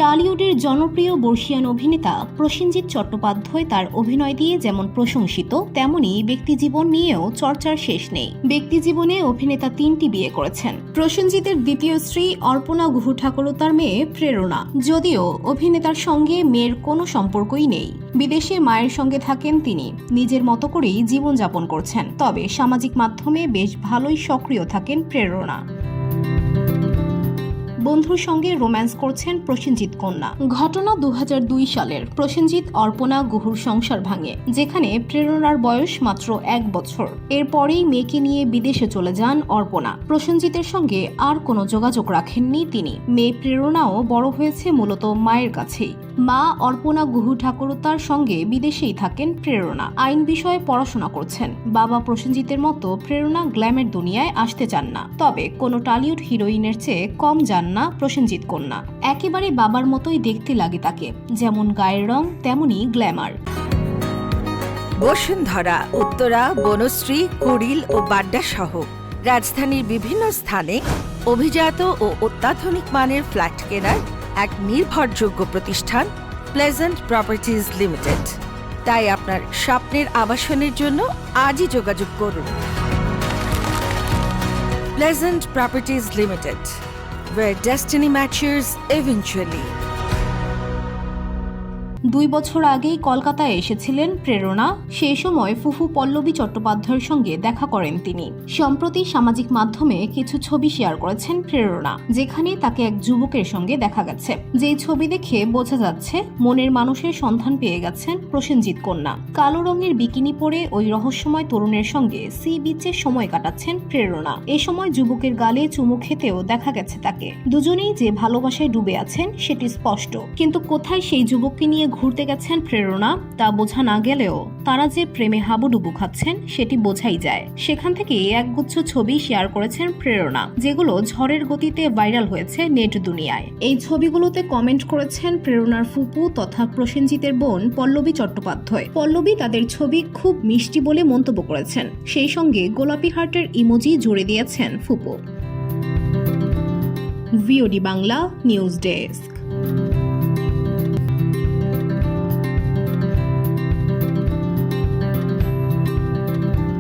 টলিউডের জনপ্রিয় বর্ষীয়ান অভিনেতা প্রসেনজিৎ চট্টোপাধ্যায় তার অভিনয় দিয়ে যেমন প্রশংসিত, তেমনি ব্যক্তিজীবন নিয়েও চর্চার শেষ নেই। ব্যক্তিজীবনে অভিনেতা 3টি বিয়ে করেছেন। প্রসেনজিতের দ্বিতীয় স্ত্রী অর্পণা গুহ ঠাকুর ও তার মেয়ে প্রেরণা। যদিও অভিনেতার সঙ্গে মেয়ের কোনো সম্পর্কই নেই, বিদেশে মায়ের সঙ্গে থাকেন তিনি, নিজের মতো করেই জীবনযাপন করছেন। তবে সামাজিক মাধ্যমে বেশ ভালোই সক্রিয় থাকেন প্রেরণা। বন্ধুর সঙ্গে রোম্যান্স করছেন প্রসেনজিৎ কন্যা। ঘটনা 2002 সালের। প্রসেনজিৎ অর্পণা গুহুর সংসার ভাঙে, যেখানে প্রেরণার বয়স মাত্র 1 বছর। এরপরেই মেয়েকে নিয়ে বিদেশে চলে যান অর্পণা। প্রসেনজিতের সঙ্গে আর কোনো যোগাযোগ রাখেননি তিনি। মেয়ে প্রেরণাও বড় হয়েছে মূলত মায়ের কাছেই। মা অর্পণা গুহু ঠাকুরতার সঙ্গে বিদেশেই থাকেন প্রেরণা। আইন বিষয়ে পড়াশোনা করছেন। বাবা প্রসেনজিতের মতো প্রেরণা গ্ল্যামের দুনিয়ায় আসতে চান না। তবে কোনো টলিউড হিরোইনের চেয়ে কম যান না প্রসেনজিৎ কন্যা। একেবারে বাবার মতোই দেখতে লাগে তাকে, যেমন গায়ের রং তেমনি গ্ল্যামার। বসুন্ধরা, উত্তরা, বনশ্রী, কুড়িল ও বাড্ডা সহ রাজধানীর বিভিন্ন স্থানে অভিজাত ও অত্যাধুনিক মানের ফ্ল্যাট কেনার এক নির্ভরযোগ্য প্রতিষ্ঠান প্লেজেন্ট প্রপার্টিজ লিমিটেড। তাই আপনার স্বপ্নের আবাসনের জন্য আজই যোগাযোগ করুন। Pleasant properties limited, where destiny matches eventually. 2 বছর আগেই কলকাতায় এসেছিলেন প্রেরণা। সেই সময় ফুফু পল্লবী চট্টোপাধ্যায়ের সঙ্গে দেখা করেন তিনি। সম্প্রতি সামাজিক মাধ্যমে কিছু ছবি শেয়ার করেছেন প্রেরণা, যেখানে তাকে এক যুবকের সঙ্গে দেখা গেছে। যেই ছবি দেখে বোঝা যাচ্ছে মনের মানুষের সন্ধান পেয়ে গেছেন প্রসেনজিৎ কন্যা। কালো রঙের বিকিনি পরে ওই রহস্যময় তরুণের সঙ্গে সি বিচে সময় কাটাচ্ছেন প্রেরণা। এ সময় যুবকের গালে চুমু খেতেও দেখা গেছে তাকে। দুজনেই যে ভালোবাসায় ডুবে আছেন সেটি স্পষ্ট, কিন্তু কোথায় সেই যুবককে নিয়ে ঘুরতে গেছেন প্রেরণা তা বোঝা না গেলেও তারা যে প্রেমে হাবুডুবু খাচ্ছেন সেটি বোঝাই যায়। সেখান থেকে একগুচ্ছ ছবি শেয়ার করেছেন প্রেরণা, যেগুলো ঝড়ের গতিতে ভাইরাল হয়েছে নেট দুনিয়ায়। এই ছবিগুলোতে কমেন্ট করেছেন প্রেরণার ফুপু তথা প্রসেনজিতের বোন পল্লবী চট্টোপাধ্যায়। পল্লবী তাদের ছবি খুব মিষ্টি বলে মন্তব্য করেছেন। সেই সঙ্গে গোলাপি হার্টের ইমোজি জুড়ে দিয়েছেন ফুপু। VOD Bangla news desk.